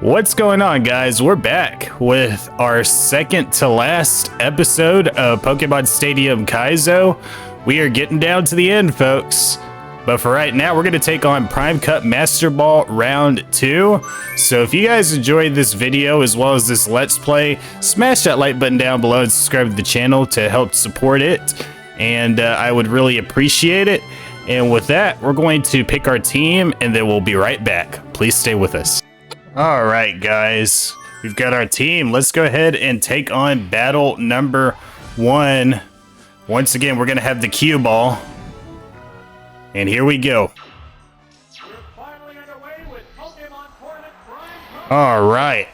What's going on, guys? We're back with our second to last episode of Pokémon Stadium Kaizo. We are getting down to the end, folks. But for right now, we're going to take on Prime Cup Master Ball Round 2. So if you guys enjoyed this video as well as this Let's Play, smash that like button down below and subscribe to the channel to help support it. And I would really appreciate it. And with that, we're going to pick our team and then we'll be right back. Please stay with us. All right, guys, we've got our team. Let's go ahead and take on battle number 1. Once again, we're going to have the Cueball. And here we go. All right.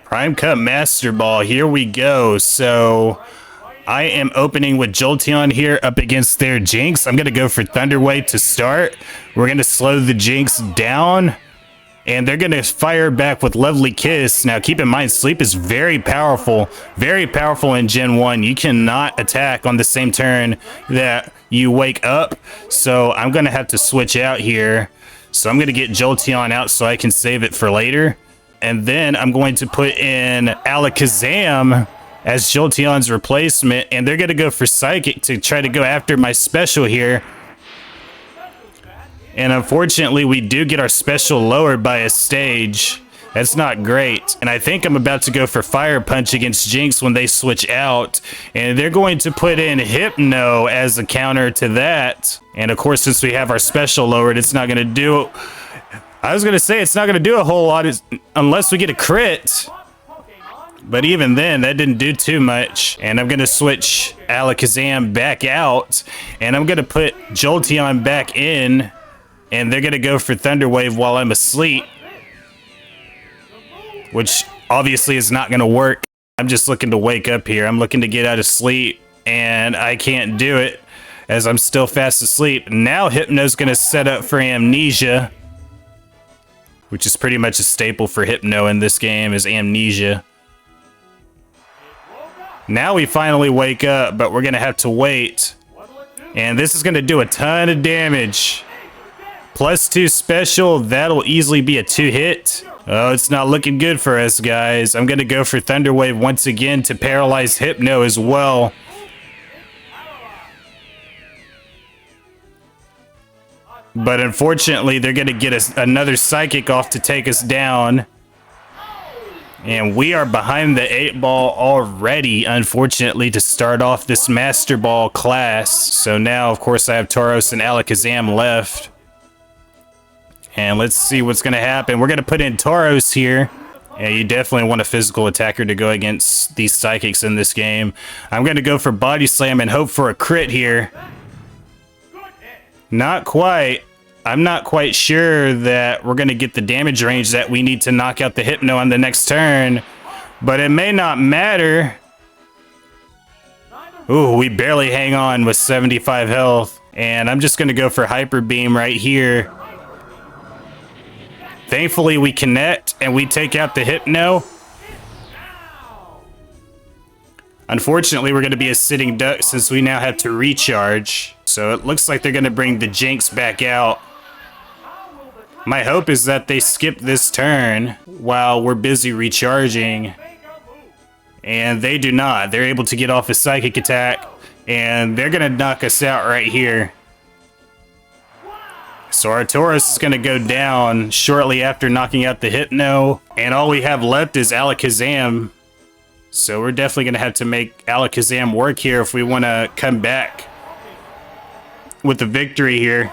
Prime Cup Master Ball, here we go. So I am opening with Jolteon here up against their Jinx. I'm going to go for Thunder Wave to start. We're going to slow the Jinx down. And they're going to fire back with Lovely Kiss. Now, keep in mind, Sleep is very powerful in Gen 1. You cannot attack on the same turn that you wake up. So I'm going to have to switch out here. So I'm going to get Jolteon out so I can save it for later. And then I'm going to put in Alakazam as Jolteon's replacement, and they're going to go for Psychic to try to go after my special here. And unfortunately, we do get our special lowered by a stage. That's not great. And I think I'm about to go for Fire Punch against Jinx when they switch out. And they're going to put in Hypno as a counter to that. And of course, since we have our special lowered, it's not going to do... I was going to say it's not going to do a whole lot unless we get a crit. But even then, that didn't do too much. And I'm going to switch Alakazam back out. And I'm going to put Jolteon back in. And they're going to go for Thunder Wave while I'm asleep. Which obviously is not going to work. I'm just looking to wake up here. I'm looking to get out of sleep. And I can't do it as I'm still fast asleep. Now Hypno's going to set up for Amnesia. Which is pretty much a staple for Hypno in this game is Amnesia. Now we finally wake up, but we're going to have to wait. And this is going to do a ton of damage. +2 special, that'll easily be a 2-hit. Oh, it's not looking good for us, guys. I'm going to go for Thunder Wave once again to paralyze Hypno as well. But unfortunately, they're going to get us another Psychic off to take us down. And we are behind the 8-ball already, unfortunately, to start off this Master Ball class. So now, of course, I have Tauros and Alakazam left. And let's see what's going to happen. We're going to put in Tauros here. Yeah, you definitely want a physical attacker to go against these Psychics in this game. I'm going to go for Body Slam and hope for a crit here. Not quite. I'm not quite sure that we're going to get the damage range that we need to knock out the Hypno on the next turn. But it may not matter. Ooh, we barely hang on with 75 health. And I'm just going to go for Hyper Beam right here. Thankfully, we connect and we take out the Hypno. Unfortunately, we're going to be a sitting duck since we now have to recharge. So it looks like they're going to bring the Jinx back out. My hope is that they skip this turn while we're busy recharging. And they do not. They're able to get off a Psychic attack. And they're going to knock us out right here. So our Tauros is going to go down shortly after knocking out the Hypno. And all we have left is Alakazam. So we're definitely going to have to make Alakazam work here if we want to come back with the victory here.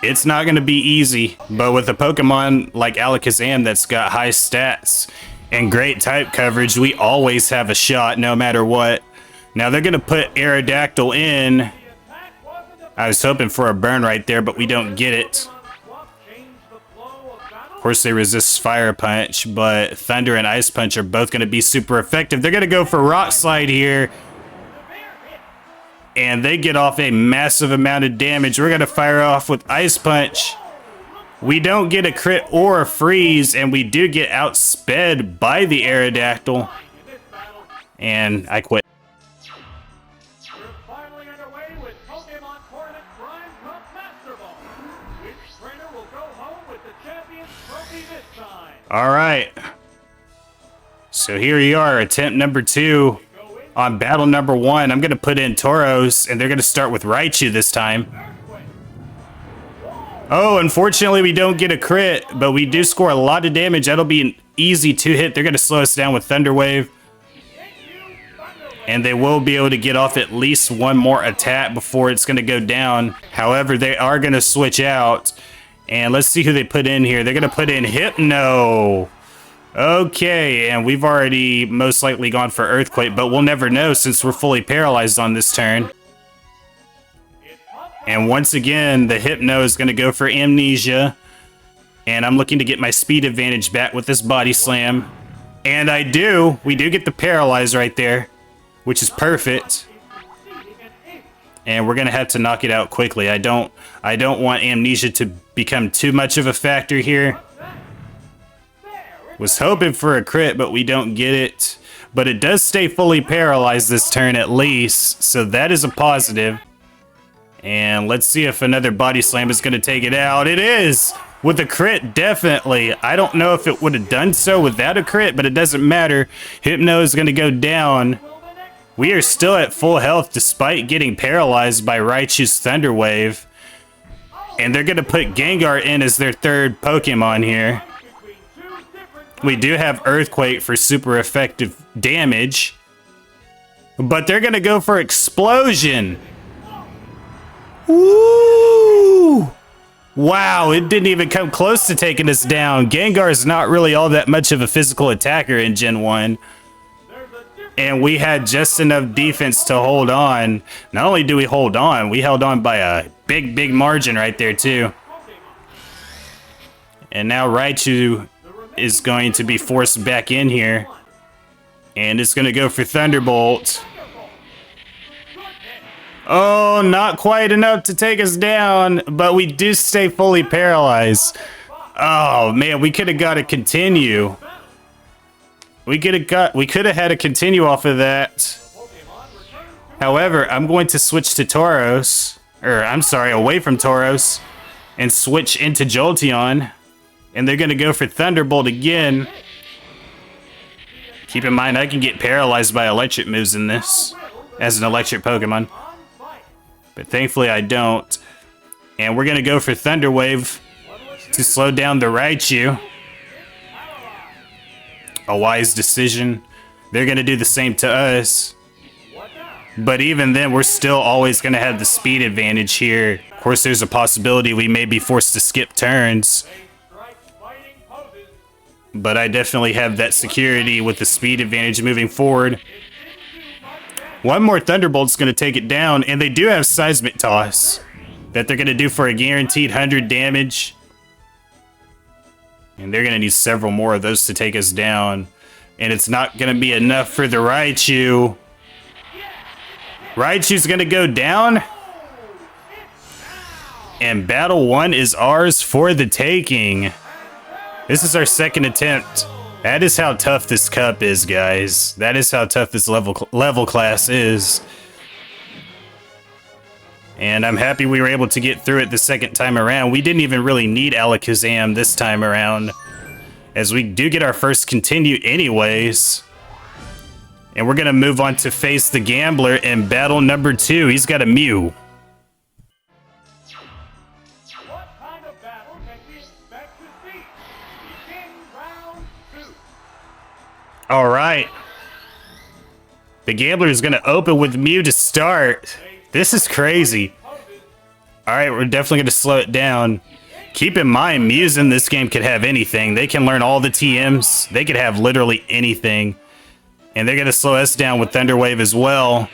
It's not going to be easy, but with a Pokemon like Alakazam that's got high stats and great type coverage, we always have a shot no matter what. Now they're going to put Aerodactyl in. I was hoping for a burn right there, but we don't get it. Of course, they resist Fire Punch, but Thunder and Ice Punch are both going to be super effective. They're going to go for Rock Slide here. And they get off a massive amount of damage. We're going to fire off with Ice Punch. We don't get a crit or a freeze, and we do get outsped by the Aerodactyl. And I quit. Finally underway with Pokémon Tournament Prime Cup Master Ball. Which trainer All right. So here you are, attempt number 2 on battle number 1. I'm going to put in Tauros, and they're going to start with Raichu this time. Oh, unfortunately, we don't get a crit, but we do score a lot of damage. That'll be an easy 2-hit. They're going to slow us down with Thunder Wave. And they will be able to get off at least one more attack before it's going to go down. However, they are going to switch out. And let's see who they put in here. They're going to put in Hypno. Okay, and we've already most likely gone for Earthquake, but we'll never know since we're fully paralyzed on this turn. And once again, the Hypno is going to go for Amnesia. And I'm looking to get my speed advantage back with this Body Slam. And I do. We do get the Paralyze right there, which is perfect. And we're going to have to knock it out quickly. I don't want Amnesia to become too much of a factor here. Was hoping for a crit, but we don't get it. But it does stay fully paralyzed this turn at least, so that is a positive. And let's see if another Body Slam is going to take it out. It is! With a crit, definitely. I don't know if it would have done so without a crit, but it doesn't matter. Hypno is going to go down. We are still at full health despite getting paralyzed by Raichu's Thunder Wave. And they're going to put Gengar in as their third Pokemon here. We do have Earthquake for super effective damage. But they're going to go for Explosion. Woo! Wow, it didn't even come close to taking us down. Gengar is not really all that much of a physical attacker in Gen 1. And we had just enough defense to hold on. Not only do we hold on, we held on by a big margin right there too. And now Raichu is going to be forced back in here. And it's going to go for Thunderbolt. Oh, not quite enough to take us down, but we do stay fully paralyzed. Oh man, we could have got a continue. We could have had a continue off of that. However, I'm going to switch to Tauros, or I'm sorry, away from Tauros, and switch into Jolteon. And they're going to go for Thunderbolt again. Keep in mind, I can get paralyzed by electric moves in this as an electric Pokemon. But thankfully I don't. And we're going to go for Thunder Wave to slow down the Raichu. A wise decision. They're going to do the same to us. But even then, we're still always going to have the speed advantage here. Of course, there's a possibility we may be forced to skip turns. But I definitely have that security with the speed advantage moving forward. One more Thunderbolt's going to take it down, and they do have Seismic Toss that they're going to do for a guaranteed 100 damage. And they're going to need several more of those to take us down. And it's not going to be enough for the Raichu. Raichu's going to go down. And battle 1 is ours for the taking. This is our second attempt. That is how tough this cup is, guys. That is how tough this level class is. And I'm happy we were able to get through it the second time around. We didn't even really need Alakazam this time around, as we do get our first continue anyways. And we're going to move on to face the Gambler in battle number 2. He's got a Mew. All right. The Gambler is going to open with Mew to start. This is crazy. All right, we're definitely going to slow it down. Keep in mind, Mews in this game could have anything. They can learn all the TMs. They could have literally anything. And they're going to slow us down with Thunder Wave as well.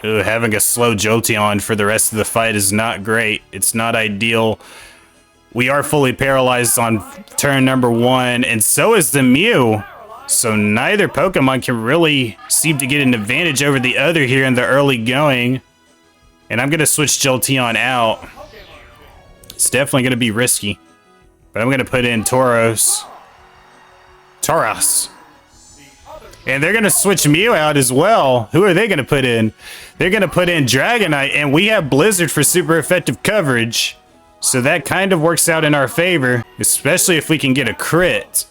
Ooh, having a slow Jolteon for the rest of the fight is not great. It's not ideal. We are fully paralyzed on turn number 1, and so is the Mew. So neither Pokemon can really seem to get an advantage over the other here in the early going. And I'm going to switch Jolteon out. It's definitely going to be risky. But I'm going to put in Tauros. And they're going to switch Mew out as well. Who are they going to put in? They're going to put in Dragonite, and we have Blizzard for super effective coverage. So that kind of works out in our favor, especially if we can get a crit.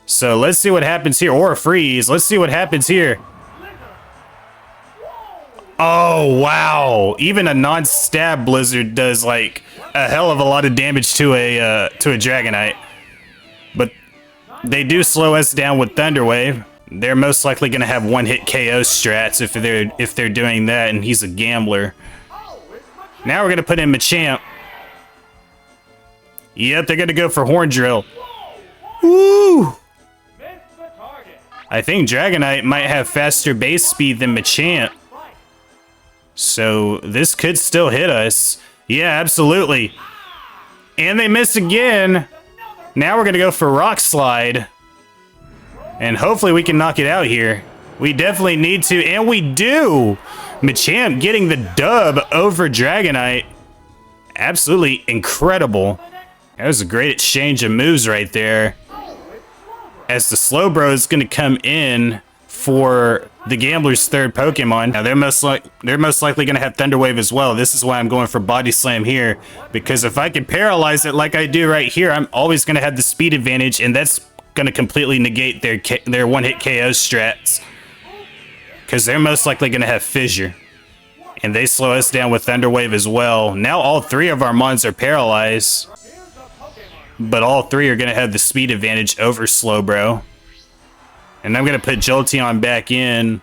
So let's see what happens here, or a freeze. Let's see what happens here. Oh, wow. Even a non-stab Blizzard does like a hell of a lot of damage to a Dragonite. But they do slow us down with Thunder Wave. They're most likely going to have one-hit KO strats if they're doing that, and he's a gambler. Now we're going to put in Machamp. Yep, they're going to go for Horn Drill. Woo! I think Dragonite might have faster base speed than Machamp. So this could still hit us. Yeah, absolutely. And they miss again. Now we're going to go for Rock Slide. And hopefully we can knock it out here. We definitely need to, and we do. Machamp getting the dub over Dragonite. Absolutely incredible. That was a great exchange of moves right there. As the Slowbro is going to come in for the Gambler's third Pokemon. Now they're most likely going to have Thunder Wave as well. This is why I'm going for Body Slam here, because if I can paralyze it like I do right here, I'm always going to have the speed advantage, and that's going to completely negate their one-hit KO strats, because they're most likely going to have Fissure, and they slow us down with Thunder Wave as well. Now all three of our Mons are paralyzed, but all three are going to have the speed advantage over Slowbro. And I'm going to put Jolteon back in.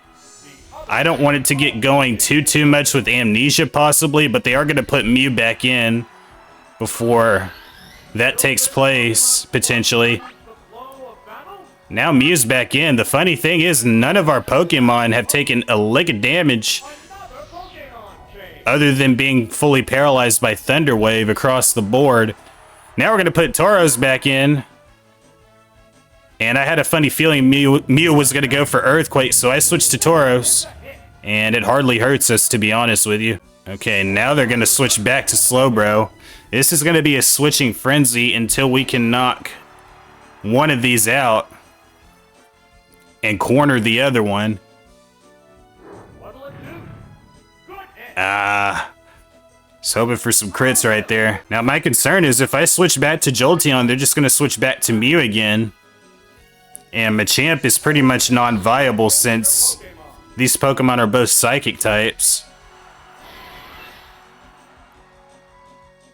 I don't want it to get going too much with Amnesia possibly, but they are going to put Mew back in before that takes place, potentially. Now Mew's back in. The funny thing is, none of our Pokemon have taken a lick of damage other than being fully paralyzed by Thunder Wave across the board. Now we're going to put Tauros back in. And I had a funny feeling Mew was going to go for Earthquake, so I switched to Tauros. And it hardly hurts us, to be honest with you. Okay, now they're going to switch back to Slowbro. This is going to be a switching frenzy until we can knock one of these out and corner the other one. Just hoping for some crits right there. Now my concern is if I switch back to Jolteon, they're just going to switch back to Mew again. And Machamp is pretty much non-viable since these Pokemon are both Psychic types.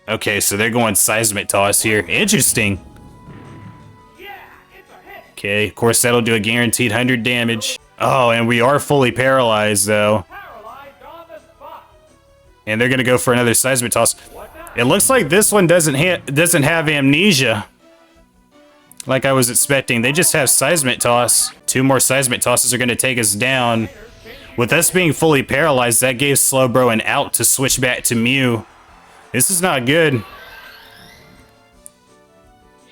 Okay, so they're going Seismic Toss here. Interesting. Okay, of course that'll do a guaranteed 100 damage. Oh, and we are fully paralyzed though. And they're gonna go for another Seismic Toss. It looks like this one doesn't have Amnesia, like I was expecting. They just have Seismic Toss. 2 more Seismic Tosses are gonna take us down. With us being fully paralyzed, that gave Slowbro an out to switch back to Mew. This is not good.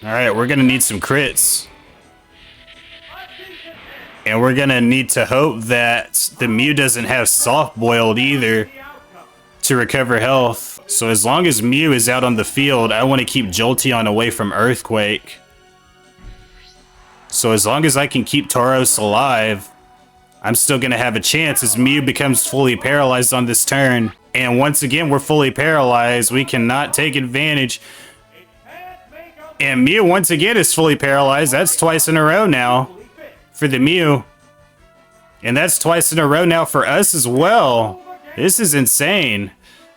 All right, we're gonna need some crits. And we're gonna need to hope that the Mew doesn't have Soft Boiled either to recover health. So as long as Mew is out on the field, I want to keep Jolteon away from Earthquake. So as long as I can keep Tauros alive, I'm still gonna have a chance as Mew becomes fully paralyzed on this turn. And once again, we're fully paralyzed. We cannot take advantage. And Mew once again is fully paralyzed. That's twice in a row now for the Mew. And that's twice in a row now for us as well. This is insane.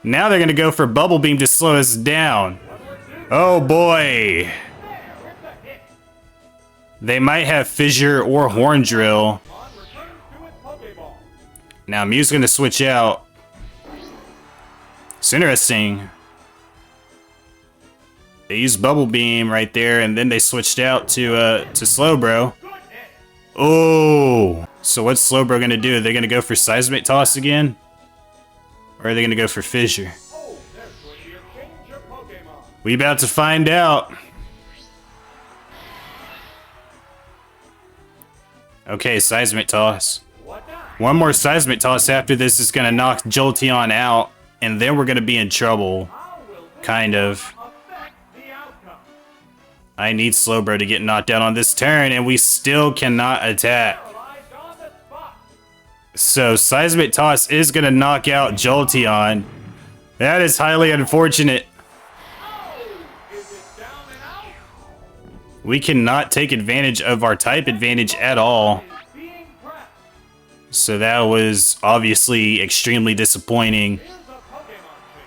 Now they're going to go for Bubble Beam to slow us down. Oh boy. They might have Fissure or Horn Drill. Now Mew's going to switch out. It's interesting. They used Bubble Beam right there, and then they switched out to Slowbro. Oh, so what's Slowbro gonna do? Are they gonna go for Seismic Toss again? Or are they gonna go for Fissure? We about to find out. Okay, Seismic Toss. One more Seismic Toss after this is gonna knock Jolteon out, and then we're gonna be in trouble. Kind of. I need Slowbro to get knocked out on this turn, and we still cannot attack. So Seismic Toss is going to knock out Jolteon. That is highly unfortunate. We cannot take advantage of our type advantage at all. So that was obviously extremely disappointing.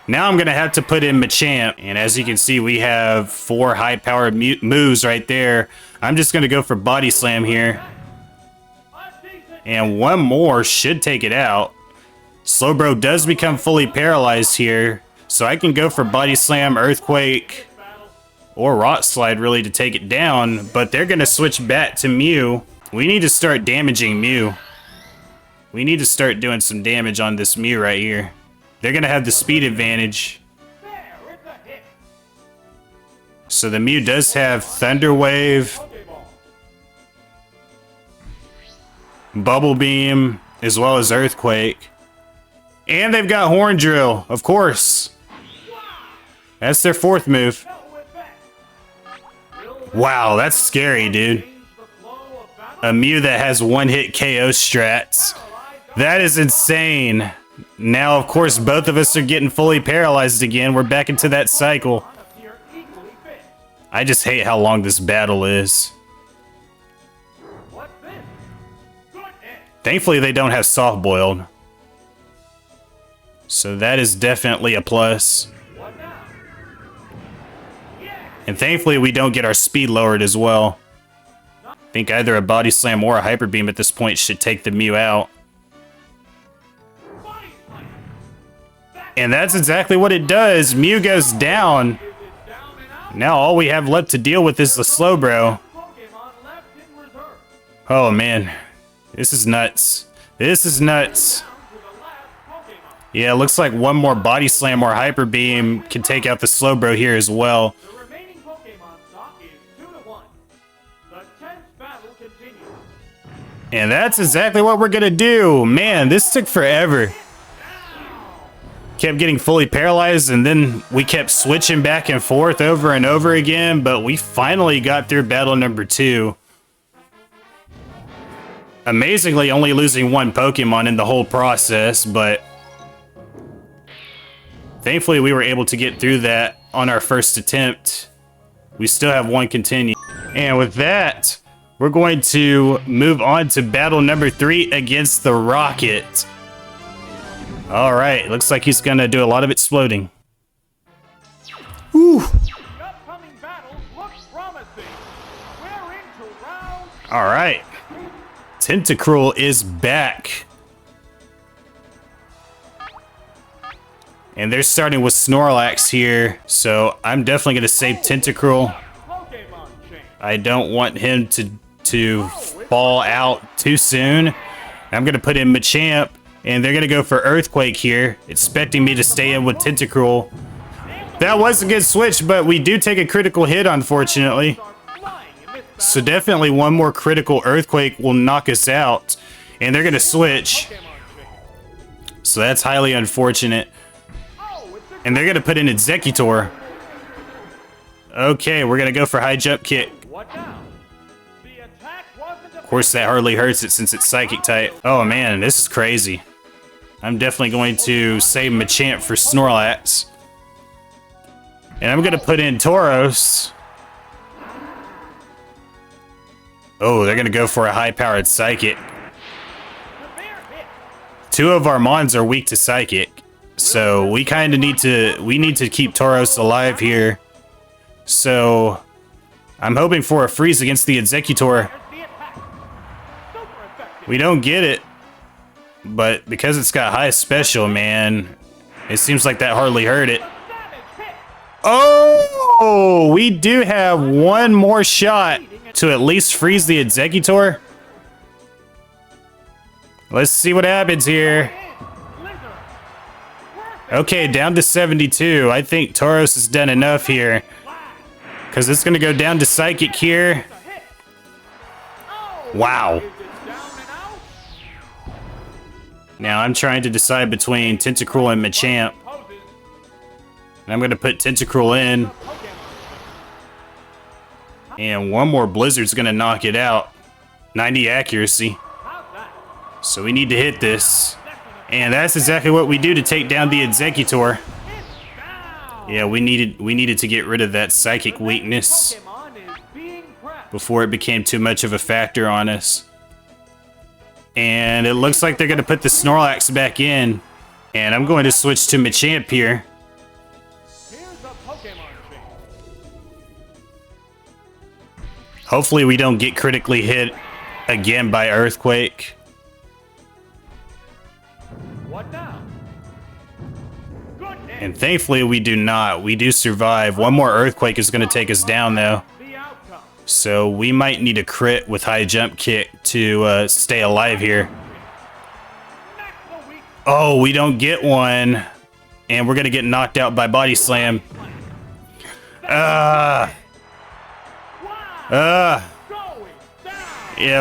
Now I'm going to have to put in Machamp. And as you can see, we have 4 high-powered moves right there. I'm just going to go for Body Slam here. And one more should take it out. Slowbro does become fully paralyzed here. So I can go for Body Slam, Earthquake, or Rock Slide really to take it down. But they're going to switch back to Mew. We need to start damaging Mew. We need to start doing some damage on this Mew right here. They're going to have the speed advantage. So the Mew does have Thunder Wave, Bubble Beam, as well as Earthquake. And they've got Horn Drill, of course. That's their 4th move. Wow, that's scary, dude. A Mew that has one-hit KO strats. That is insane. Now, of course, both of us are getting fully paralyzed again. We're back into that cycle. I just hate how long this battle is. Thankfully, they don't have Soft Boiled. So that is definitely a plus. And thankfully, we don't get our speed lowered as well. I think either a Body Slam or a Hyper Beam at this point should take the Mew out. And that's exactly what it does. Mew goes down. Now all we have left to deal with is the Slowbro. Oh man, this is nuts. This is nuts. Yeah, it looks like one more Body Slam or Hyper Beam can take out the Slowbro here as well. And that's exactly what we're gonna do. Man, this took forever. Kept getting fully paralyzed, and then we kept switching back and forth over and over again, but we finally got through battle number 2. Amazingly, only losing 1 Pokemon in the whole process, but thankfully we were able to get through that on our first attempt. We still have 1 continue. And with that, we're going to move on to battle number 3 against the Rocket. All right, looks like he's gonna do a lot of exploding. Whew. All right, Tentacruel is back. And they're starting with Snorlax here, so I'm definitely gonna save Tentacruel. I don't want him to fall out too soon. I'm gonna put in Machamp. And they're going to go for Earthquake here, expecting me to stay in with Tentacruel. That was a good switch, but we do take a critical hit, unfortunately. So definitely one more critical Earthquake will knock us out. And they're going to switch. So that's highly unfortunate. And they're going to put in Executor. Okay, we're going to go for High Jump Kick. Of course, that hardly hurts it since it's Psychic type. Oh man, this is crazy. I'm definitely going to save Machamp for Snorlax. And I'm going to put in Tauros. Oh, they're going to go for a high-powered Psychic. 2 of our Mons are weak to Psychic. So we kind of need to keep Tauros alive here. So I'm hoping for a freeze against the Executor. We don't get it. But because it's got high special, man, it seems like that hardly hurt it. Oh, we do have 1 more shot to at least freeze the Executor. Let's see what happens here. Okay, down to 72. I think Tauros has done enough here. Because it's going to go down to Psychic here. Wow. Now I'm trying to decide between Tentacruel and Machamp. And I'm going to put Tentacruel in. And 1 more Blizzard's going to knock it out. 90 accuracy. So we need to hit this. And that's exactly what we do to take down the Executor. Yeah, we needed to get rid of that psychic weakness before it became too much of a factor on us. And it looks like they're going to put the Snorlax back in. And I'm going to switch to Machamp here. Hopefully we don't get critically hit again by Earthquake. And thankfully we do not. We do survive. One more Earthquake is going to take us down though. So we might need a crit with high jump kick to stay alive here. Oh, we don't get one. And we're going to get knocked out by Body Slam. Yeah,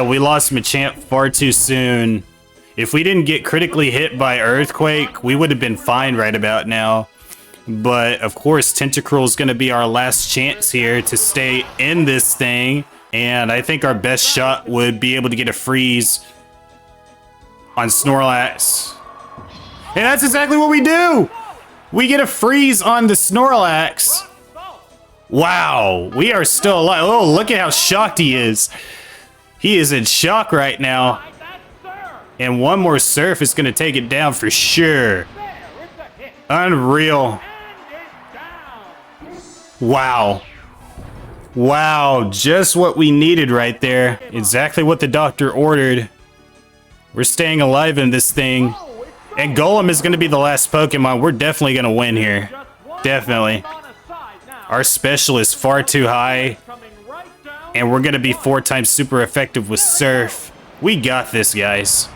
we lost Machamp far too soon. If we didn't get critically hit by Earthquake, we would have been fine right about now. But, of course, Tentacruel is going to be our last chance here to stay in this thing. And I think our best shot would be able to get a freeze on Snorlax. And that's exactly what we do! We get a freeze on the Snorlax. Wow, we are still alive. Oh, look at how shocked he is. He is in shock right now. And one more surf is going to take it down for sure. Unreal. Wow. Wow, just what we needed right there. Exactly what the doctor ordered. We're staying alive in this thing. And Golem is going to be the last Pokemon. We're definitely going to win here. Definitely. Our special is far too high. And we're going to be 4 times super effective with Surf. We got this, guys.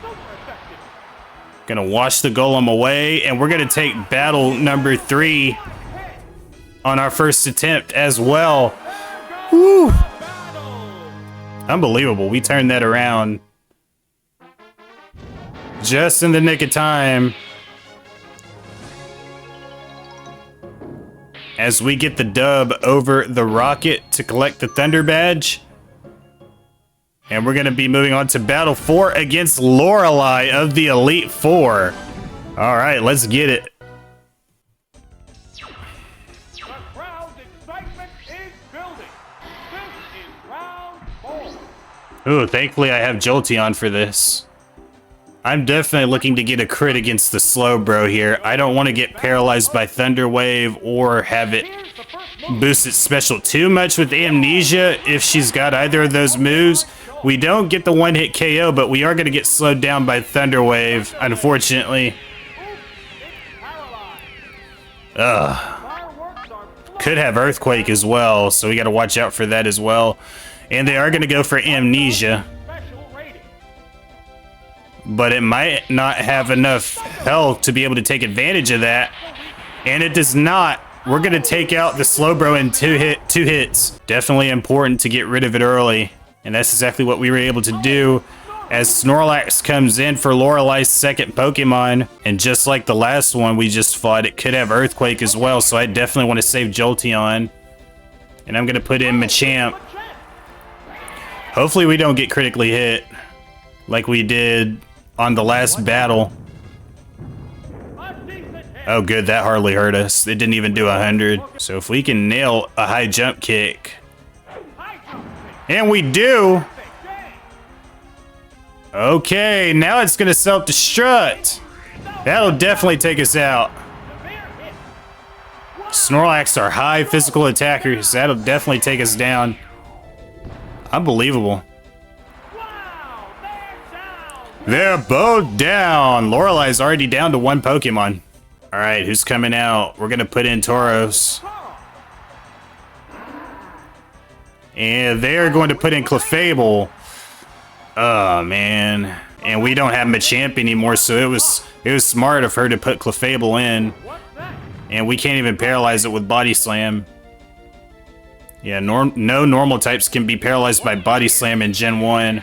Gonna wash the Golem away. And we're going to take battle number 3 on our first attempt as well. Woo! Unbelievable. We turned that around. Just in the nick of time. As we get the dub over the Rocket to collect the Thunder Badge. And we're going to be moving on to Battle 4 against Lorelei of the Elite Four. All right, let's get it. The crowd's excitement is building. This is round 4. Ooh, thankfully I have Jolteon for this. I'm definitely looking to get a crit against the Slowbro here. I don't want to get paralyzed by Thunder Wave or have it boost its special too much with Amnesia if she's got either of those moves. We don't get the one-hit KO, but we are going to get slowed down by Thunder Wave, unfortunately. Could have Earthquake as well, so we got to watch out for that as well. And they are going to go for Amnesia. But it might not have enough health to be able to take advantage of that. And it does not. We're going to take out the Slowbro in two hits. Definitely important to get rid of it early. And that's exactly what we were able to do as Snorlax comes in for Lorelei's second Pokemon. And just like the last one we just fought, it could have Earthquake as well. So I definitely want to save Jolteon. And I'm going to put in Machamp. Hopefully we don't get critically hit like we did on the last battle. Oh good, that hardly hurt us. It didn't even do 100. So if we can nail a high jump kick. And we do. Okay, now it's gonna self-destruct. That'll definitely take us out. Snorlax are high physical attackers. That'll definitely take us down. Unbelievable. They're both down. Lorelei's already down to 1 Pokemon. All right, who's coming out? We're gonna put in Tauros. And they're going to put in Clefable. Oh man. And we don't have Machamp anymore, so it was smart of her to put Clefable in. And we can't even paralyze it with Body Slam. Yeah, no normal types can be paralyzed by Body Slam in Gen 1.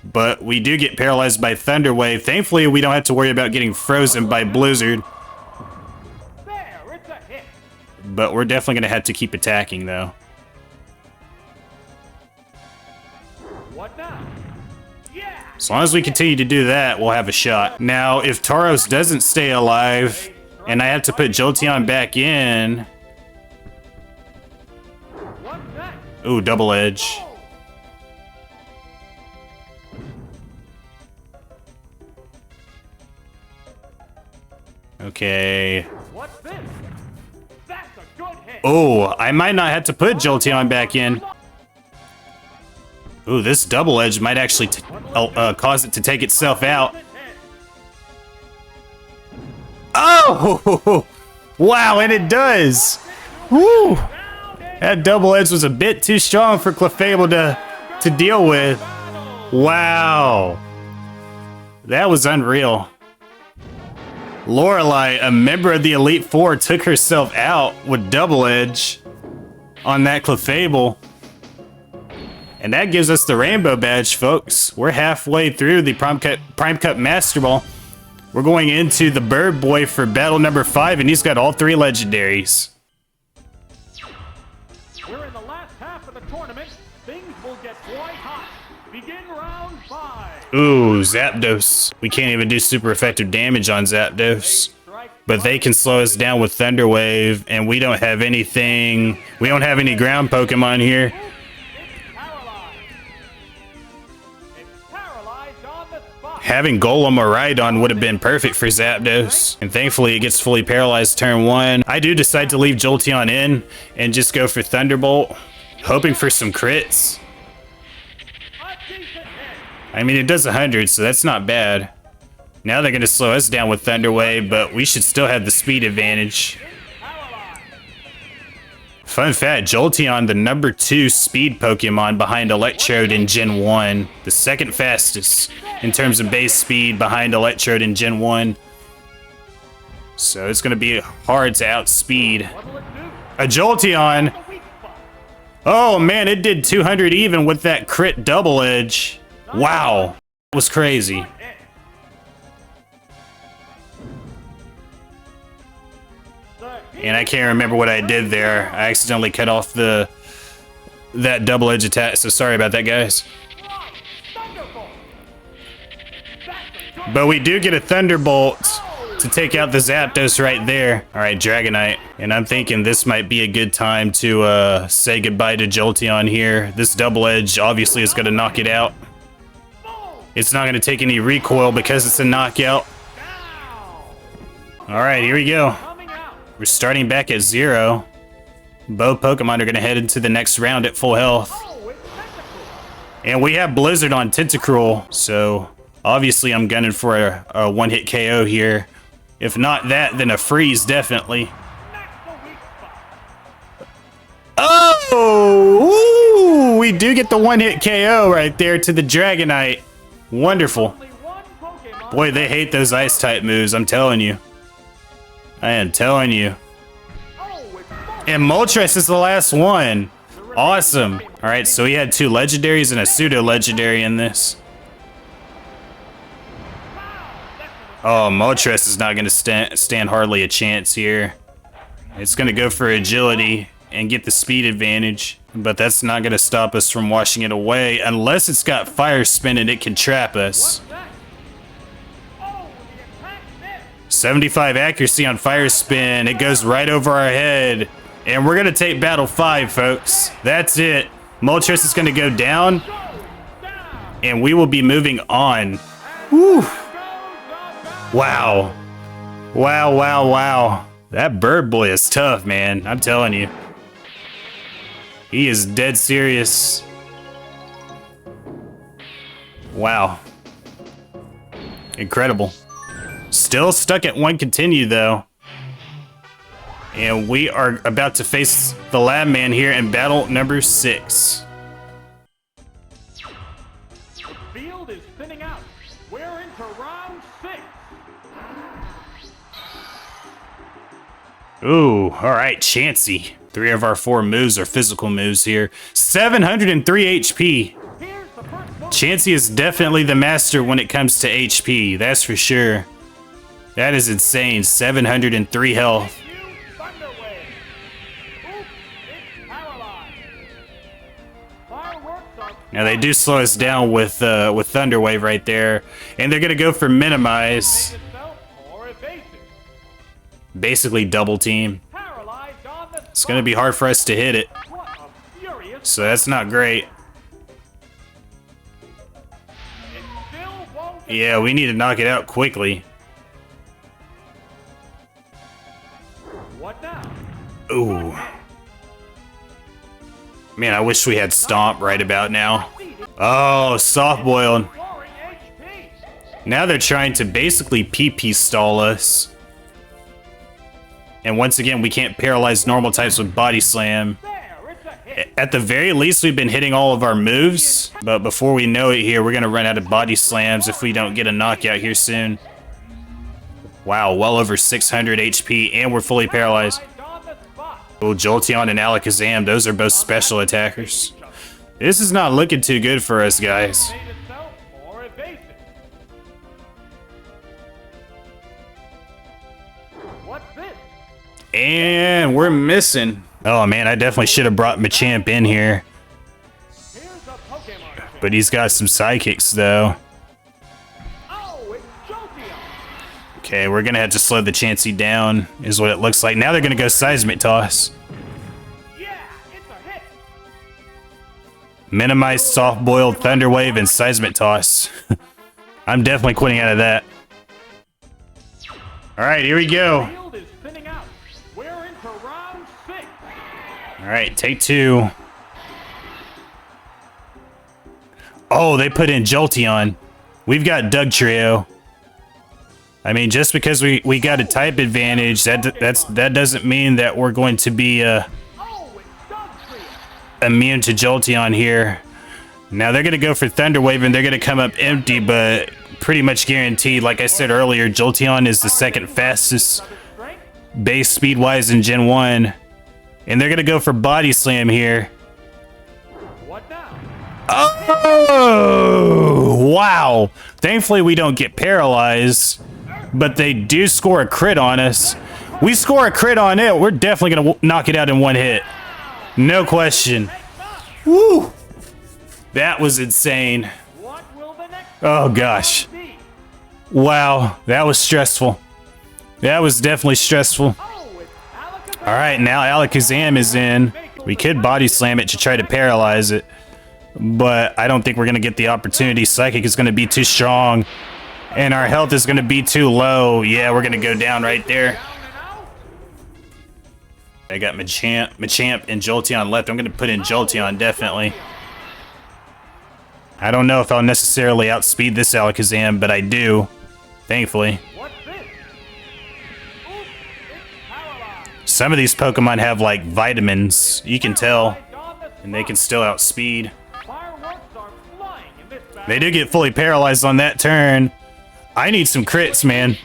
But we do get paralyzed by Thunder Wave. Thankfully, we don't have to worry about getting frozen by Blizzard. But we're definitely going to have to keep attacking, though. As long as we continue to do that, we'll have a shot. Now, if Tauros doesn't stay alive, and I have to put Jolteon back in... Ooh, double edge. Okay. Oh, I might not have to put Jolteon back in. Ooh, this double edge might actually cause it to take itself out. Oh! Wow, and it does! Woo! That double edge was a bit too strong for Clefable to deal with. Wow. That was unreal. Lorelei, a member of the Elite Four, took herself out with double edge on that Clefable. And that gives us the Rainbow Badge, folks. We're halfway through the Prime Cup Master Ball. We're going into the Birdboy for battle number 5, and he's got all 3 legendaries. We're in the last half of the tournament. Things will get quite hot. Begin round 5. Ooh, Zapdos. We can't even do super effective damage on Zapdos. But they can slow us down with Thunder Wave, and we don't have anything. We don't have any ground Pokemon here. Having Golem or Rhydon would have been perfect for Zapdos. And thankfully it gets fully paralyzed turn 1. I do decide to leave Jolteon in and just go for Thunderbolt, hoping for some crits. I mean, it does 100, so that's not bad. Now they're going to slow us down with Thunder Wave, but we should still have the speed advantage. Fun fact, Jolteon, the number 2 speed Pokemon behind Electrode in Gen 1. The second fastest in terms of base speed behind Electrode in Gen 1. So it's going to be hard to outspeed a Jolteon. Oh man, it did 200 even with that crit double edge. Wow, that was crazy. And I can't remember what I did there. I accidentally cut off that double edge attack, so sorry about that, guys. But we do get a Thunderbolt to take out the Zapdos right there. All right, Dragonite. And I'm thinking this might be a good time to say goodbye to Jolteon here. This double edge obviously is going to knock it out. It's not going to take any recoil because it's a knockout. All right, here we go. We're starting back at 0. Both Pokemon are going to head into the next round at full health. And we have Blizzard on Tentacruel, so obviously I'm gunning for a one-hit KO here. If not that, then a freeze, definitely. Oh! Ooh, we do get the one-hit KO right there to the Dragonite. Wonderful. Boy, they hate those Ice-type moves, I'm telling you. I am telling you. And Moltres is the last one. Awesome. All right, so we had 2 legendaries and a pseudo-legendary in this. Oh, Moltres is not going to stand hardly a chance here. It's going to go for agility and get the speed advantage. But that's not going to stop us from washing it away. Unless it's got Fire Spin and it can trap us. 75 accuracy on Fire Spin. It goes right over our head. And we're going to take Battle 5, folks. That's it. Moltres is going to go down. And we will be moving on. Woo. Wow. Wow, wow, wow. That Birdboy is tough, man. I'm telling you. He is dead serious. Wow. Incredible. Still stuck at 1 continue, though. And we are about to face the Lab Man here in battle number 6. Field is thinning out. We're into round 6. Ooh, all right, Chansey. 3 of our 4 moves are physical moves here. 703 HP. Chansey is definitely the master when it comes to HP, that's for sure. That is insane, 703 health. Now they do slow us down with Thunder Wave right there, and they're gonna go for minimize. Basically double team. It's gonna be hard for us to hit it, so that's not great. Yeah, we need to knock it out quickly. Ooh. Man, I wish we had Stomp right about now. Oh, soft boiled. Now they're trying to basically PP stall us. And once again, we can't paralyze normal types with Body Slam. At the very least, we've been hitting all of our moves. But before we know it here, we're going to run out of Body Slams if we don't get a knockout here soon. Wow, well over 600 HP, and we're fully paralyzed. Well, Jolteon and Alakazam, those are both special attackers. This is not looking too good for us, guys. And we're missing. Oh man, I definitely should have brought Machamp in here. But he's got some psychics though. Okay, we're gonna have to slow the Chansey down, is what it looks like. Now they're gonna go Seismic Toss. Minimize, Soft Boiled, Thunder Wave, and Seismic Toss. I'm definitely quitting out of that. Alright, here we go. Alright, take two. Oh, they put in Jolteon. We've got Doug Trio. I mean, just because we got a type advantage, that doesn't mean that we're going to be immune to Jolteon here. Now they're gonna go for Thunder Wave and they're gonna come up empty, but pretty much guaranteed. Like I said earlier, Jolteon is the second fastest base speed wise in Gen 1, and they're gonna go for Body Slam here. Oh wow! Thankfully we don't get paralyzed. But they do score a crit on us. We score a crit on it, we're definitely gonna knock it out in one hit. No question. Woo! That was insane. Oh gosh. Wow, that was stressful. That was definitely stressful. Alright, now Alakazam is in. We could Body Slam it to try to paralyze it, but I don't think we're gonna get the opportunity. Psychic is gonna be too strong. And our health is going to be too low. Yeah, we're going to go down right there. I got Machamp and Jolteon left. I'm going to put in Jolteon, definitely. I don't know if I'll necessarily outspeed this Alakazam, but I do, thankfully. Some of these Pokemon have, like, vitamins. You can tell. And they can still outspeed. They do get fully paralyzed on that turn. I need some crits, man.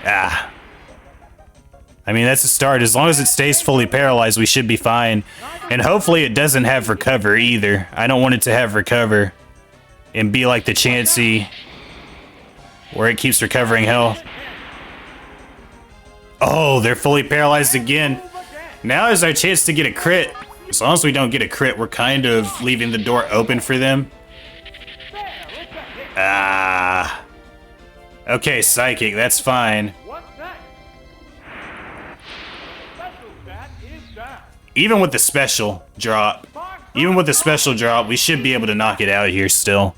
Ah. I mean, that's a start. As long as it stays fully paralyzed, we should be fine. And hopefully it doesn't have Recover either. I don't want it to have Recover and be like the Chansey where it keeps recovering health. Oh, they're fully paralyzed again. Now is our chance to get a crit. As long as we don't get a crit, we're kind of leaving the door open for them. Ah. Okay, Psychic, that's fine. Even with the special drop, we should be able to knock it out here still.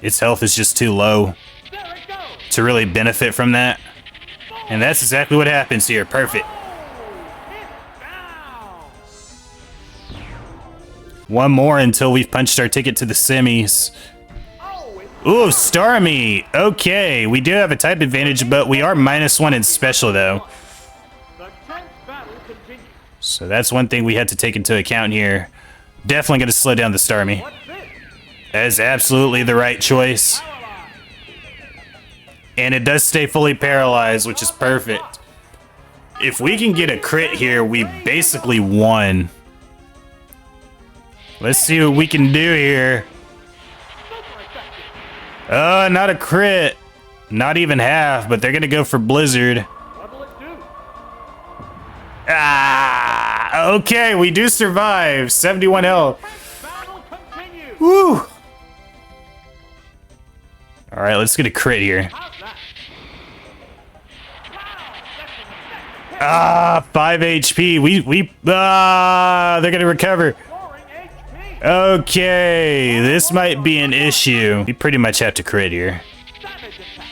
Its health is just too low to really benefit from that. And that's exactly what happens here. Perfect. One more until we've punched our ticket to the semis. Ooh, Starmie. Okay, we do have a type advantage, but we are -1 in special, though. So that's one thing we had to take into account here. Definitely going to slow down the Starmie. That is absolutely the right choice. And it does stay fully paralyzed, which is perfect. If we can get a crit here, we basically won. Let's see what we can do here. Not a crit. Not even half, but they're going to go for Blizzard. Ah! Okay, we do survive. 71 health. Battle continues. Woo! All right, let's get a crit here. How's that? 5 HP. They're gonna recover. Roaring HP. Okay, this might be an issue. We pretty much have to crit here. Savage attack.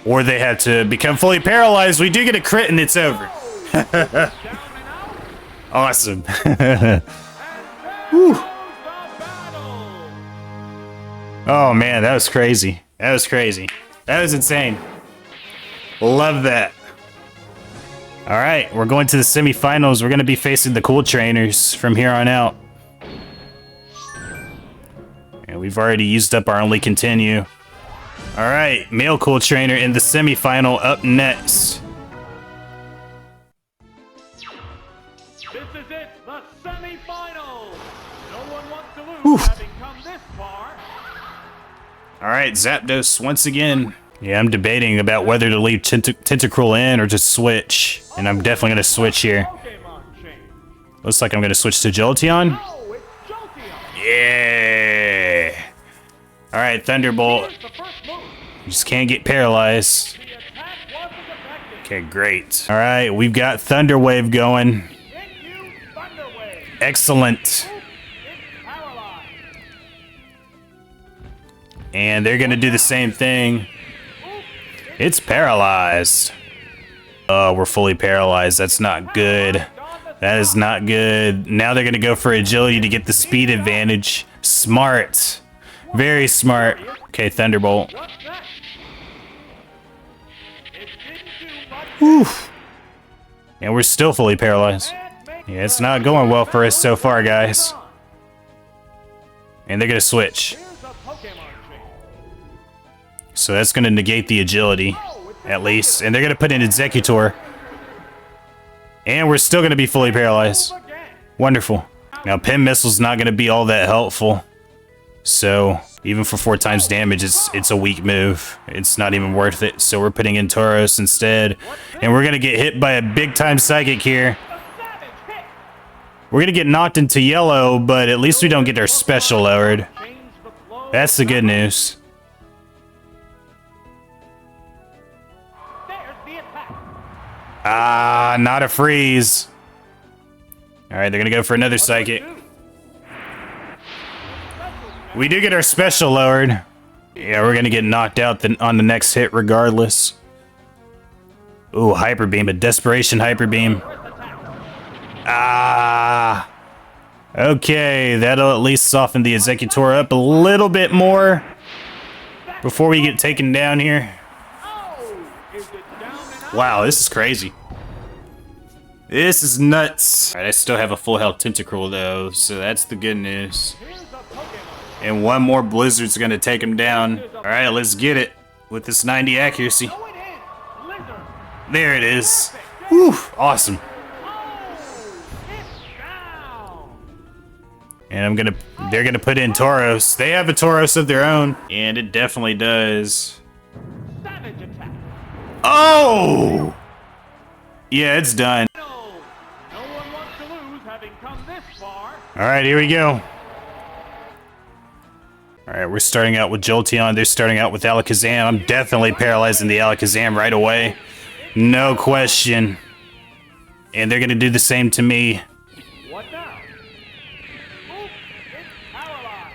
Or they have to become fully paralyzed. We do get a crit and it's over. Down and out. Awesome. There Whew. goes the battle. Oh man, that was crazy. That was crazy. That was insane. Love that. All right, we're going to the semifinals. We're going to be facing the cool trainers from here on out. And we've already used up our only continue. All right, male cool trainer in the semifinal up next. This is it, the semifinals. No one wants to lose, having come this far. All right, Zapdos once again. Yeah, I'm debating about whether to leave Tentacruel in or just switch. And I'm definitely going to switch here. Pokémon change. Looks like I'm going to switch to Jolteon. Oh, it's Jolteon. Yeah. All right, Thunderbolt. Here's the first move. You just can't get paralyzed. The attack wasn't effective. Okay, great. All right, we've got Thunder Wave going. Hit you, Thunder Wave. Excellent. It's paralyzed. And they're gonna do the same thing. It's paralyzed. Oh, we're fully paralyzed. That's not good. That is not good. Now they're gonna go for agility to get the speed advantage. Smart. Very smart. Okay, Thunderbolt. What's next? It didn't do much. Oof. And we're still fully paralyzed. Yeah, it's not going well for us so far, guys. And they're gonna switch. Here's a Pokémon change. So that's gonna negate the agility, at least. And they're gonna put in Executor. And we're still gonna be fully paralyzed. Again. Wonderful. Now, Pin Missile's not gonna be all that helpful. So, even for 4 times damage, it's a weak move. It's not even worth it. So we're putting in Tauros instead. And we're gonna get hit by a big time Psychic here. A savage hit. We're gonna get knocked into yellow, but at least we don't get our special lowered. Change the flow. That's the good news. There's the attack. Ah, not a freeze. All right, they're gonna go for another Psychic. We do get our special lowered. Yeah, we're gonna get knocked out on the next hit regardless. Ooh, Hyper Beam, a Desperation Hyper Beam. Ah. Okay, that'll at least soften the Executor up a little bit more before we get taken down here. Oh, is it down and out? Wow, this is crazy. This is nuts. All right, I still have a full health Tentacruel though, so that's the good news. Here's a Pokémon. And one more Blizzard's gonna take him down. All right, let's get it with this 90 accuracy. Oh, it is. Blizzard. There it is. Whew, awesome. Oh, it's down. And they're gonna put in Tauros. They have a Tauros of their own, and it definitely does. Savage attack. Oh! Yeah, it's done. No. No one wants to lose, having come this far. All right, here we go. All right, we're starting out with Jolteon. They're starting out with Alakazam. I'm definitely paralyzing the Alakazam right away. No question. And they're going to do the same to me. What now? Oops, it's paralyzed.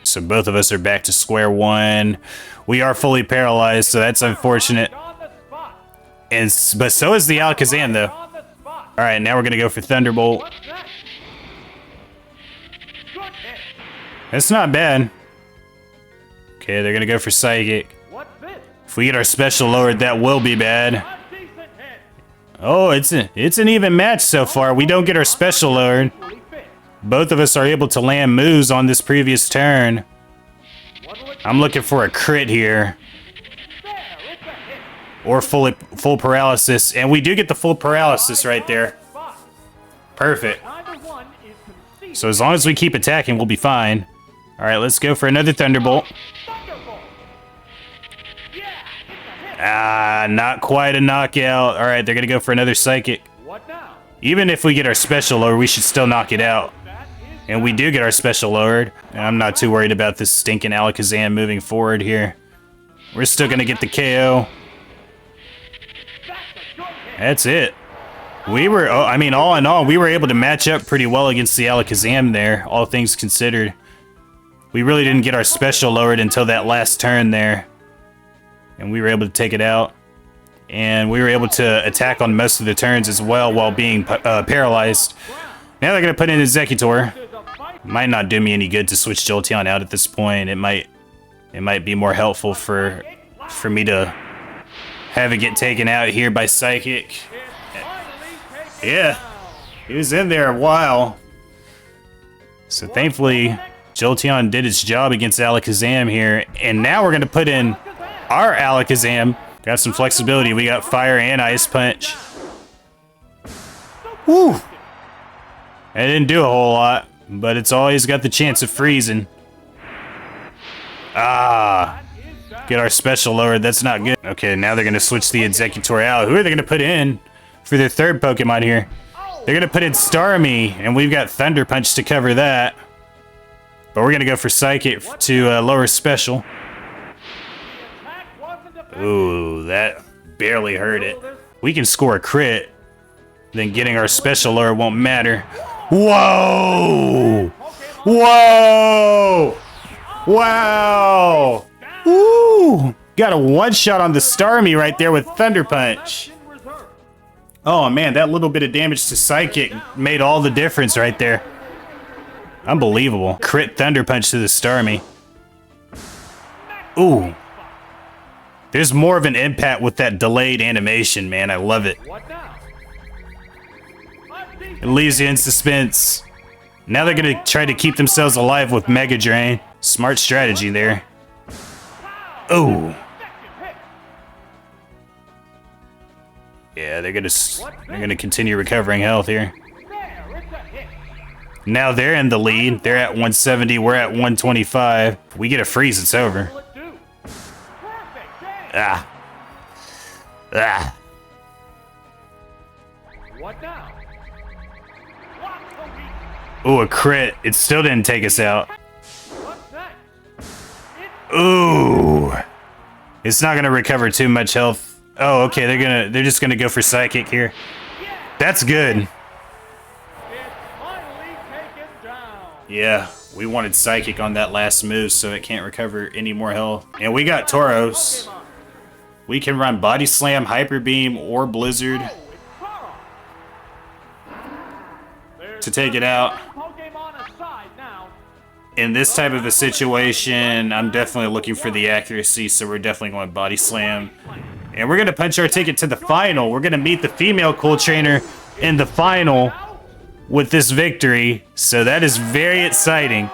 So both of us are back to square one. We are fully paralyzed, so that's unfortunate. On the spot. But so is the Alakazam, though. On the spot. All right, now we're going to go for Thunderbolt. What's next? Good hit. That's not bad. Okay, they're going to go for Psychic. What's this? If we get our special lowered, that will be bad. A decent hit. Oh, it's an even match so far. We don't get our special lowered. Fully fit. Both of us are able to land moves on this previous turn. What'll it I'm looking for a crit here. there? It's a hit. Or full paralysis. And we do get the full paralysis right there. Spot. Perfect. Either one is conceded. So as long as we keep attacking, we'll be fine. All right, let's go for another Thunderbolt. Thunderbolt. Yeah, it's a hit. Ah, not quite a knockout. All right, they're going to go for another Psychic. What now? Even if we get our special lower, we should still knock it out. And we do get our special lowered. And I'm not too worried about this stinking Alakazam moving forward here. We're still going to get the KO. That's it. We were, I mean, all in all, we were able to match up pretty well against the Alakazam there, all things considered. We really didn't get our special lowered until that last turn there. And we were able to take it out. And we were able to attack on most of the turns as well while being paralyzed. Now they're going to put in Executor. Might not do me any good to switch Jolteon out at this point. It might be more helpful for me to have it get taken out here by Psychic. Yeah, he was in there a while. So thankfully, Jolteon did its job against Alakazam here. And now we're going to put in our Alakazam. Got some flexibility. We got Fire and Ice Punch. Woo! It didn't do a whole lot, but it's always got the chance of freezing. Ah, get our special lowered. That's not good. Okay, now they're going to switch the Executor out. Who are they going to put in for their third Pokemon here? They're going to put in Starmie, and we've got Thunder Punch to cover that. But we're going to go for Psychic to lower special. Ooh, that barely hurt it. We can score a crit. Then getting our special lower won't matter. Whoa! Whoa! Wow! Woo! Got a one-shot on the Starmie right there with Thunder Punch. Oh man, that little bit of damage to Psychic made all the difference right there. Unbelievable. Crit Thunder Punch to the Starmie. Ooh. There's more of an impact with that delayed animation, man. I love it. It leaves you in suspense. Now they're going to try to keep themselves alive with Mega Drain. Smart strategy there. Oh. Yeah, they're gonna continue recovering health here. Now they're in the lead. They're at 170. We're at 125. We get a freeze, it's over. Ah. Ah. Ooh, a crit. It still didn't take us out. Ooh. It's not gonna recover too much health. Oh, okay, they're just gonna go for Psychic here. That's good. Yeah, we wanted Psychic on that last move so it can't recover any more health. And we got Tauros. We can run Body Slam, Hyper Beam, or Blizzard to take it out. In this type of a situation, I'm definitely looking for the accuracy, so we're definitely going Body Slam. And we're going to punch our ticket to the final. We're going to meet the female Cool Trainer in the final with this victory. So that is very exciting.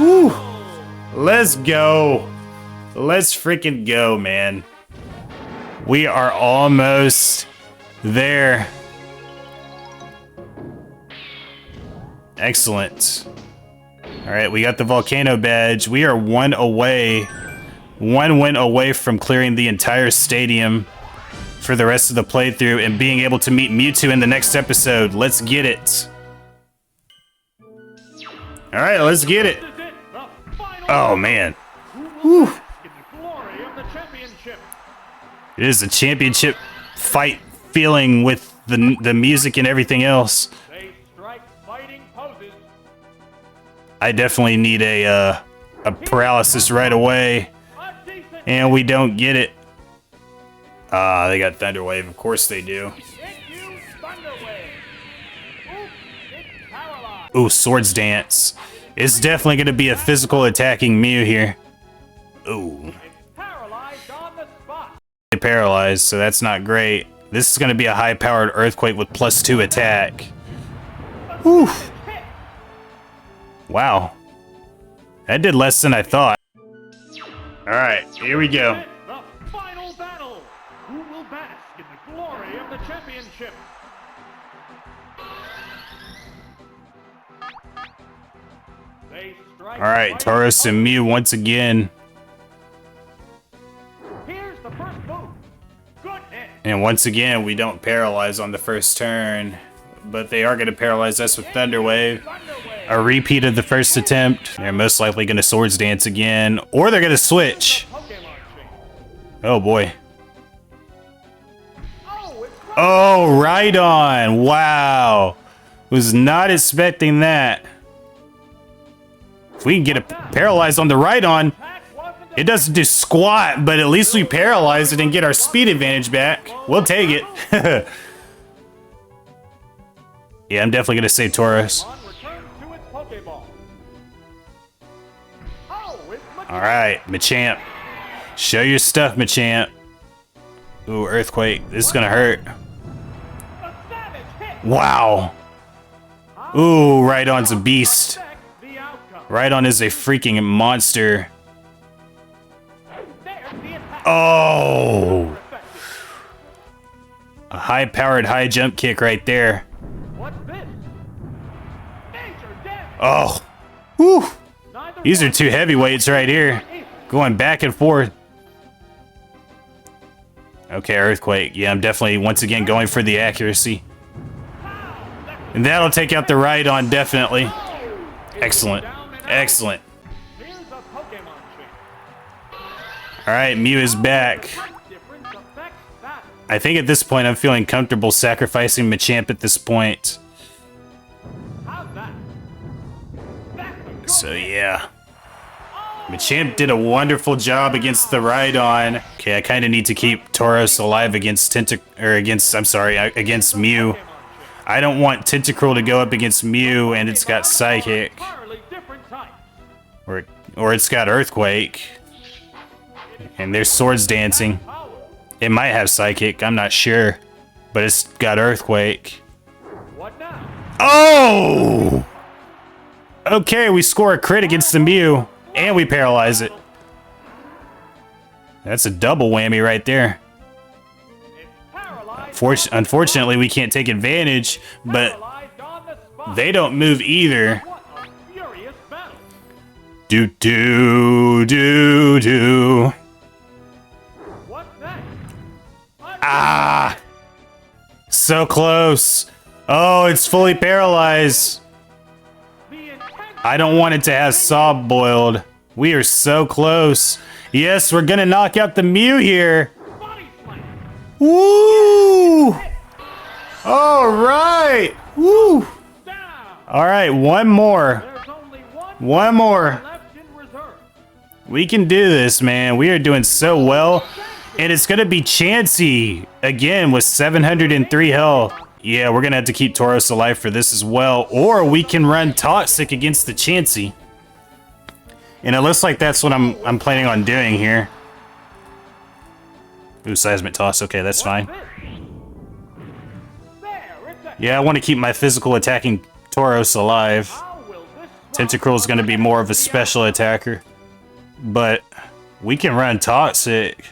Woo! Let's go. Let's freaking go, man. We are almost there. Excellent. All right, we got the Volcano Badge. We are one win away from clearing the entire stadium for the rest of the playthrough and being able to meet Mewtwo in the next episode. Let's get it. All right, let's get it. Oh, man. Whew. It is a championship fight feeling with the music and everything else. I definitely need a paralysis right away. And we don't get it. They got Thunder Wave. Of course they do. Ooh, Swords Dance. It's definitely going to be a physical attacking Mew here. Ooh. Paralyzed, so that's not great. This is going to be a high-powered Earthquake with +2 attack. Whew. Wow. That did less than I thought. Alright, here we go. The final battle. Who will bask in the glory of the championship? Alright, Tauros and Mew once again. Here's the first move. Good hit. And once again, we don't paralyze on the first turn. but they are going to paralyze us with Thunder Wave. A repeat of the first attempt. They're most likely going to Swords Dance again, or they're going to switch. Oh boy. Oh, right on. Wow. Was not expecting that. If we can get it paralyzed on the right on, it doesn't do squat, but at least we paralyze it and get our speed advantage back. We'll take it. Yeah, I'm definitely going to say Tauros. Alright, Machamp. Show your stuff, Machamp. Ooh, Earthquake. This is going to hurt. Wow. Ooh, Rhydon's a beast. Rhydon is a freaking monster. Oh! A high-powered high jump kick right there. Oh. Whew. These are two heavyweights right here. Going back and forth. Okay, Earthquake. Yeah, I'm definitely, once again, going for the accuracy. And that'll take out the Rhydon, definitely. Excellent. Excellent. Alright, Mew is back. I think at this point I'm feeling comfortable sacrificing Machamp at this point. So yeah. Machamp did a wonderful job against the Rhydon. Okay, I kind of need to keep Tauros alive against against Mew. I don't want Tentacruel to go up against Mew and it's got Psychic. Or it's got Earthquake. And there's Swords Dancing. It might have Psychic, I'm not sure. But it's got Earthquake. Oh! Okay, we score a crit against the Mew. And we paralyze it. That's a double whammy right there. Unfortunately, we can't take advantage, but they don't move either. Do do do do. Ah! So close. Oh, it's fully paralyzed. I don't want it to have Sob boiled. We are so close. Yes, we're gonna knock out the Mew here. Woo! All right. Woo! All right, one more. One more. We can do this, man. We are doing so well. And it's gonna be Chansey again with 703 health. Yeah, we're gonna have to keep Tauros alive for this as well, or we can run Toxic against the Chansey. And it looks like that's what I'm planning on doing here. Ooh, Seismic Toss, okay, that's fine. Yeah, I want to keep my physical attacking Tauros alive. Tentacruel is gonna be more of a special attacker. But we can run Toxic.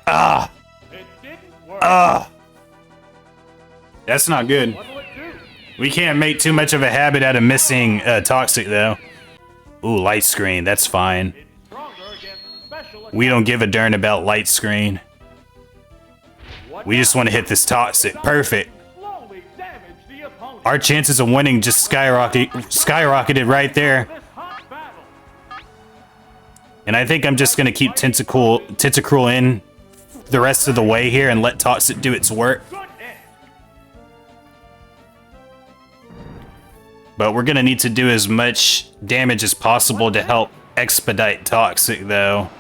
Ah! Ah! That's not good. We can't make too much of a habit out of missing Toxic, though. Ooh, Light Screen. That's fine. We don't give a darn about Light Screen. We just want to hit this Toxic. Perfect. Our chances of winning just skyrocketed right there. And I think I'm just going to keep Tentacruel in the rest of the way here and let Toxic do its work. But we're going to need to do as much damage as possible to help expedite Toxic, though.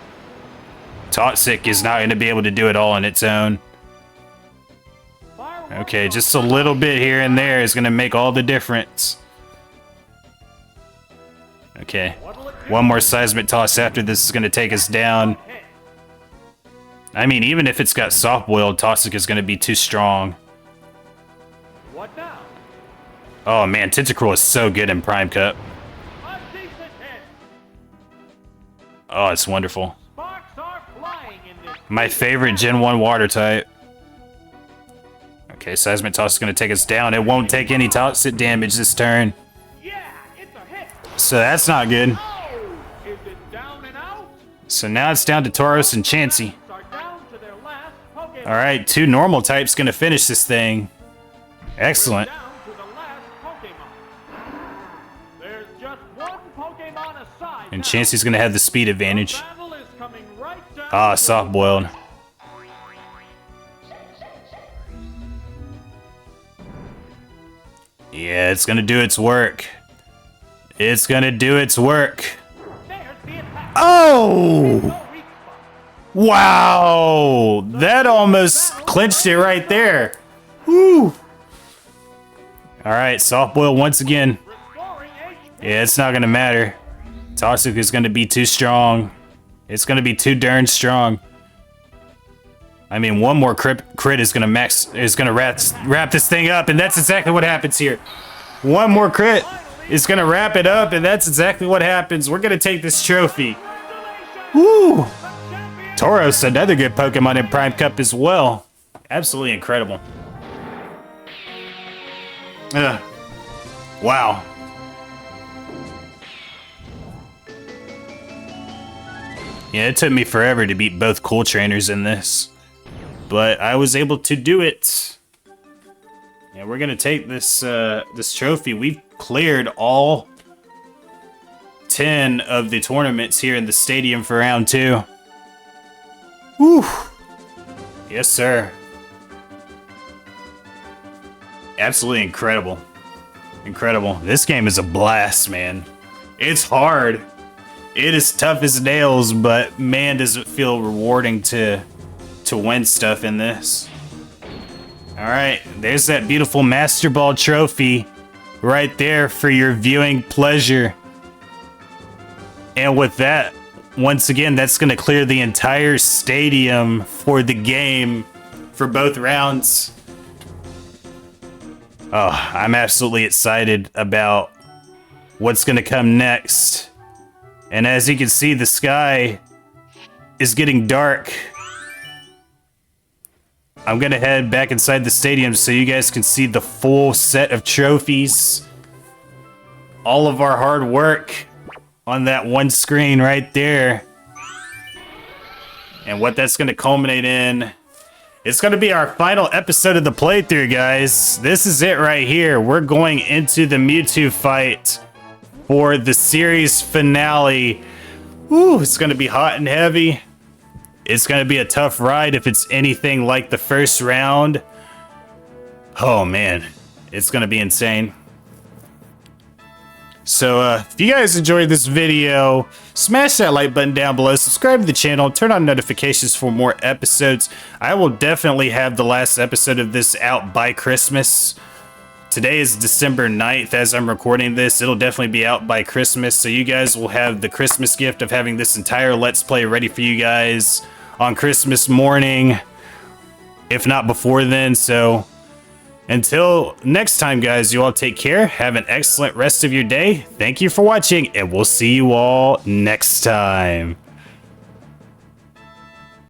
Toxic is not going to be able to do it all on its own. Okay, just a little bit here and there is going to make all the difference. Okay, one more Seismic Toss after this is going to take us down. I mean, even if it's got Soft Boiled, Toxic is going to be too strong. Oh man, Tentacruel is so good in Prime Cup. Oh, it's wonderful. My favorite Gen 1 water type. Okay, Seismic Toss is going to take us down. It won't take any Toxic damage this turn. So that's not good. So now it's down to Tauros and Chansey. Alright, two normal types going to finish this thing. Excellent. Down to the last Pokemon. There's just one Pokemon aside. And now. Chansey's gonna have the speed advantage. Battle is coming right down Ah, to soft boiled. Yeah, it's gonna do its work. It's gonna do its work. There's the attack. Oh! No weak spot. Wow! That almost clinched it right there. Woo! Alright, soft boil once again. Restoring HP. Yeah, it's not gonna matter. Toxic is gonna be too strong. It's gonna be too darn strong. I mean, one more crit is gonna wrap this thing up, and that's exactly what happens here. One more crit is gonna wrap it up, and that's exactly what happens. We're gonna take this trophy. Woo! Tauros, another good Pokemon in Prime Cup as well. Absolutely incredible. Ugh. Wow. Yeah, it took me forever to beat both cool trainers in this, but I was able to do it. Yeah, we're gonna take this this trophy. We've cleared all 10 of the tournaments here in the stadium for round 2. Whew. Yes, sir. Absolutely incredible. Incredible. This game is a blast, man. It's hard. It is tough as nails, but man, does it feel rewarding to win stuff in this. All right, there's that beautiful Master Ball trophy right there for your viewing pleasure. And with that, once again, that's going to clear the entire stadium for the game for both rounds. Oh, I'm absolutely excited about what's going to come next. And as you can see, the sky is getting dark. I'm gonna head back inside the stadium so you guys can see the full set of trophies. All of our hard work on that one screen right there. And what that's gonna culminate in, it's gonna be our final episode of the playthrough, guys. This is it right here. We're going into the Mewtwo fight for the series finale. Ooh, it's gonna be hot and heavy. It's gonna be a tough ride if it's anything like the first round. Oh man, it's gonna be insane. So if you guys enjoyed this video, smash that like button down below, subscribe to the channel, turn on notifications for more episodes. I will definitely have the last episode of this out by Christmas. Today is December 9th as I'm recording this. It'll definitely be out by Christmas, so you guys will have the Christmas gift of having this entire Let's Play ready for you guys on Christmas morning, if not before then. So until next time, guys, you all take care. Have an excellent rest of your day. Thank you for watching, and we'll see you all next time.